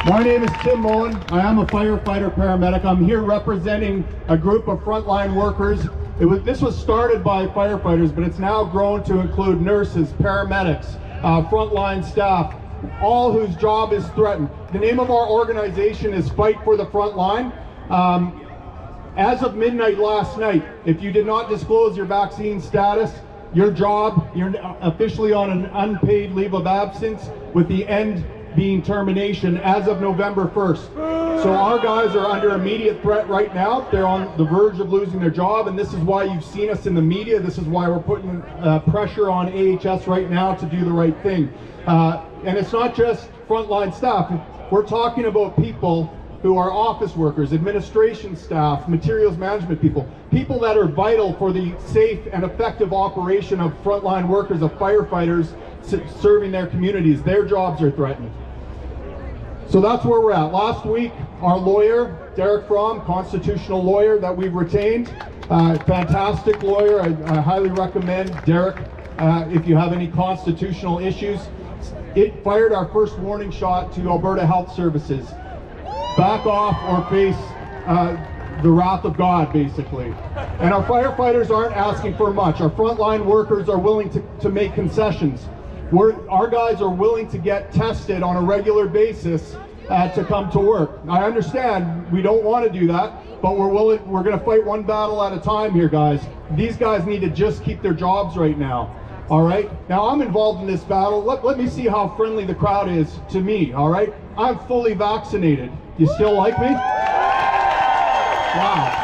My name is Tim Mullen. I am a firefighter paramedic. I'm here representing a group of frontline workers. This was started by firefighters, but it's now grown to include nurses, paramedics, frontline staff, all whose job is threatened. The name of our organization is Fight for the Frontline. As of midnight last night, if you did not disclose your vaccine status, your job, you're officially on an unpaid leave of absence, with the end being termination as of November 1st. So our guys are under immediate threat right now. They're on the verge of losing their job, and this is why you've seen us in the media. This is why we're putting pressure on AHS right now to do the right thing. And it's not just frontline staff. We're talking about people who are office workers, administration staff, materials management people, people that are vital for the safe and effective operation of frontline workers, of firefighters serving their communities. Their jobs are threatened. So that's where we're at. Last week, our lawyer, Derek Fromm, constitutional lawyer that we've retained, fantastic lawyer. I highly recommend Derek if you have any constitutional issues. It fired our first warning shot to Alberta Health Services. Back off or face the wrath of God, basically. And our firefighters aren't asking for much. Our frontline workers are willing to make concessions. Our guys are willing to get tested on a regular basis to come to work. I understand we don't want to do that, but we're going to fight one battle at a time here, guys. These guys need to just keep their jobs right now. All right? Now, I'm involved in this battle. Let me see how friendly the crowd is to me, all right? I'm fully vaccinated. You still like me? Wow.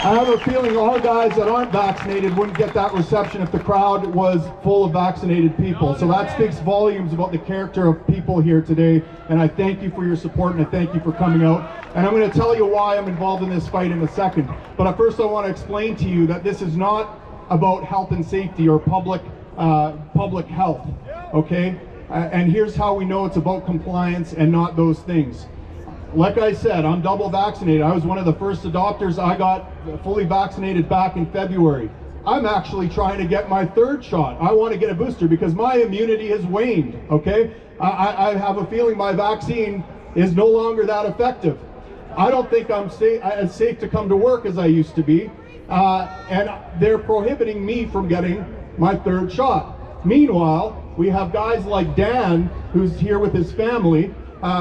I have a feeling all guys that aren't vaccinated wouldn't get that reception if the crowd was full of vaccinated people. So that speaks volumes about the character of people here today. And I thank you for your support, and I thank you for coming out. And I'm going to tell you why I'm involved in this fight in a second. But first I want to explain to you that this is not about health and safety or public health, okay? And here's how we know it's about compliance and not those things. Like I said, I'm double vaccinated. I was one of the first adopters. I got fully vaccinated back in February. I'm actually trying to get my third shot. I want to get a booster because my immunity has waned, okay? I have a feeling my vaccine is no longer that effective. I don't think I'm as safe to come to work as I used to be. And they're prohibiting me from getting my third shot. Meanwhile, we have guys like Dan, who's here with his family.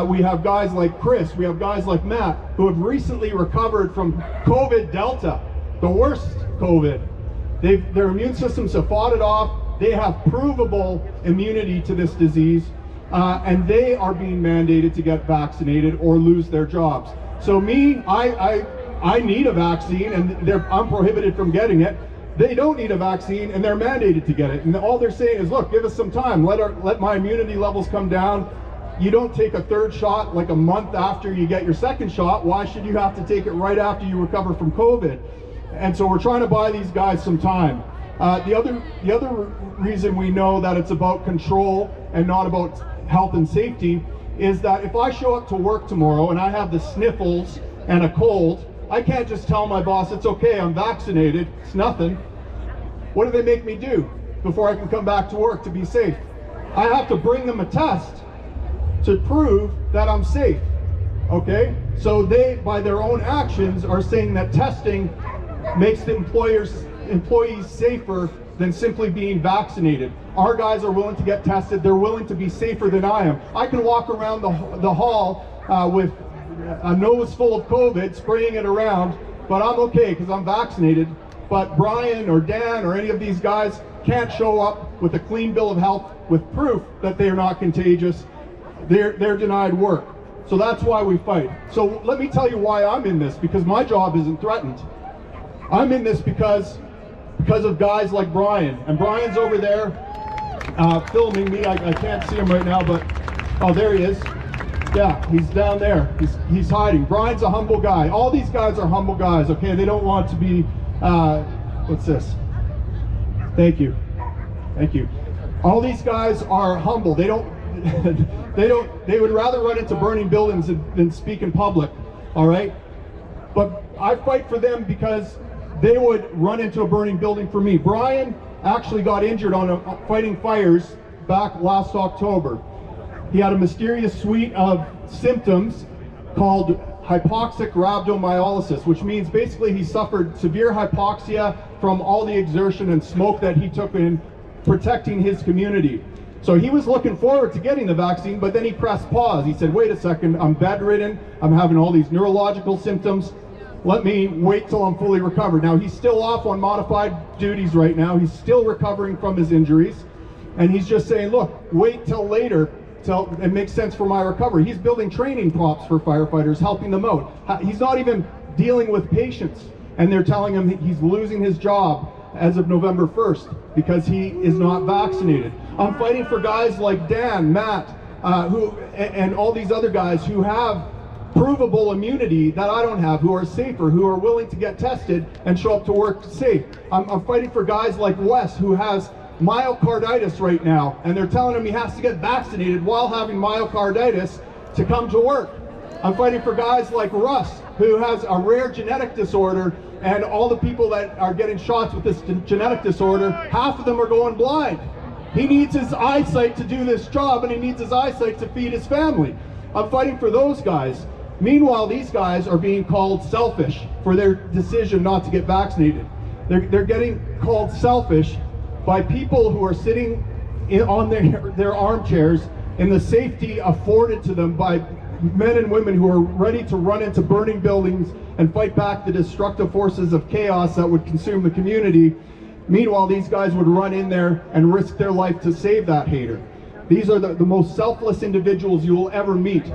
We have guys like Chris, we have guys like Matt, who have recently recovered from COVID Delta, the worst COVID. Their immune systems have fought it off. They have provable immunity to this disease, and they are being mandated to get vaccinated or lose their jobs. So me, I need a vaccine, and I'm prohibited from getting it. They don't need a vaccine, and they're mandated to get it. And all they're saying is, look, give us some time. Let my immunity levels come down. You don't take a third shot like a month after you get your second shot. Why should you have to take it right after you recover from COVID? And so we're trying to buy these guys some time. The other reason we know that it's about control and not about health and safety is that if I show up to work tomorrow and I have the sniffles and a cold, I can't just tell my boss, it's okay, I'm vaccinated, it's nothing. What do they make me do before I can come back to work to be safe? I have to bring them a test to prove that I'm safe, okay? So they, by their own actions, are saying that testing makes the employees safer than simply being vaccinated. Our guys are willing to get tested. They're willing to be safer than I am. I can walk around the hall with a nose full of COVID, spraying it around, but I'm okay because I'm vaccinated. But Brian or Dan or any of these guys can't show up with a clean bill of health with proof that they are not contagious. They're denied work. So that's why we fight. So let me tell you why I'm in this, because my job isn't threatened. I'm in this because of guys like Brian. And Brian's over there filming me. I can't see him right now, but oh, there he is. Yeah, he's down there. He's hiding. Brian's a humble guy. All these guys are humble guys, okay? They don't want to be, what's this? Thank you. Thank you. All these guys are humble. They would rather run into burning buildings than speak in public, all right? But I fight for them because they would run into a burning building for me. Brian actually got injured on fighting fires back last October. he had a mysterious suite of symptoms called hypoxic rhabdomyolysis, which means basically he suffered severe hypoxia from all the exertion and smoke that he took in protecting his community. So he was looking forward to getting the vaccine, but then he pressed pause. He said, wait a second, I'm bedridden, I'm having all these neurological symptoms, let me wait till I'm fully recovered. Now he's still off on modified duties right now, he's still recovering from his injuries, and he's just saying, look, wait till later, till it makes sense for my recovery. He's building training props for firefighters, helping them out. He's not even dealing with patients, and they're telling him he's losing his job as of November 1st because he is not vaccinated. I'm fighting for guys like Dan, Matt, and all these other guys who have provable immunity that I don't have, who are safer, who are willing to get tested and show up to work safe. I'm fighting for guys like Wes, who has myocarditis right now, and they're telling him he has to get vaccinated while having myocarditis to come to work. I'm fighting for guys like Russ, who has a rare genetic disorder, and all the people that are getting shots with this genetic disorder, half of them are going blind. He needs his eyesight to do this job, and he needs his eyesight to feed his family. I'm fighting for those guys. Meanwhile, these guys are being called selfish for their decision not to get vaccinated. They're getting called selfish by people who are sitting on their armchairs in the safety afforded to them by men and women who are ready to run into burning buildings and fight back the destructive forces of chaos that would consume the community. Meanwhile, these guys would run in there and risk their life to save that hater. These are the most selfless individuals you will ever meet.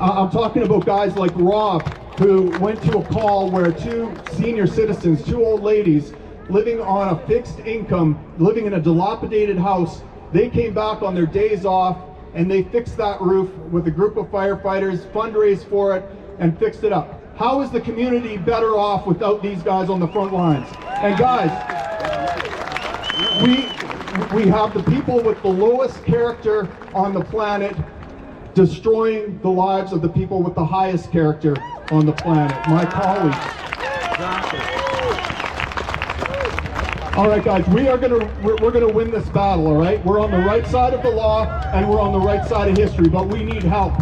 I'm talking about guys like Rob, who went to a call where two senior citizens, two old ladies, living on a fixed income, living in a dilapidated house, they came back on their days off and they fixed that roof with a group of firefighters, fundraised for it, and fixed it up. How is the community better off without these guys on the front lines? And guys, we have the people with the lowest character on the planet destroying the lives of the people with the highest character on the planet, my colleagues. All right, guys, we're gonna win this battle. All right, we're on the right side of the law and we're on the right side of history, but we need help.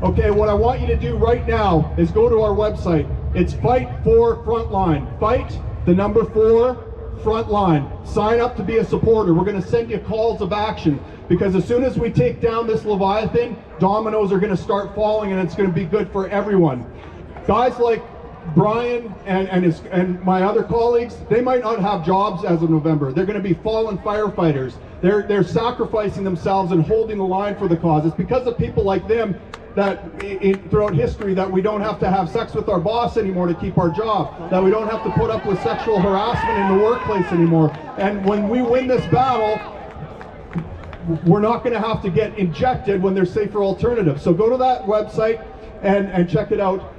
Okay, what I want you to do right now is go to our website. It's Fight for Frontline. Fight, the number 4, Frontline. Sign up to be a supporter. We're going to send you calls of action, because as soon as we take down this Leviathan, dominoes are going to start falling, and it's going to be good for everyone. Guys like Brian and my other colleagues, they might not have jobs as of November. They're going to be fallen firefighters. They're sacrificing themselves and holding the line for the cause. It's because of people like them that throughout history that we don't have to have sex with our boss anymore to keep our job, that we don't have to put up with sexual harassment in the workplace anymore. And when we win this battle, we're not going to have to get injected when there's safer alternatives. So go to that website and check it out.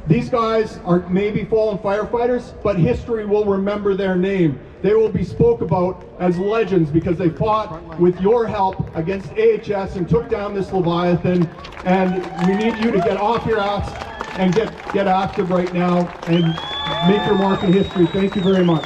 These guys are maybe fallen firefighters, but history will remember their name. They will be spoke about as legends because they fought with your help against AHS and took down this Leviathan. And we need you to get off your ass and get active right now and make your mark in history. Thank you very much.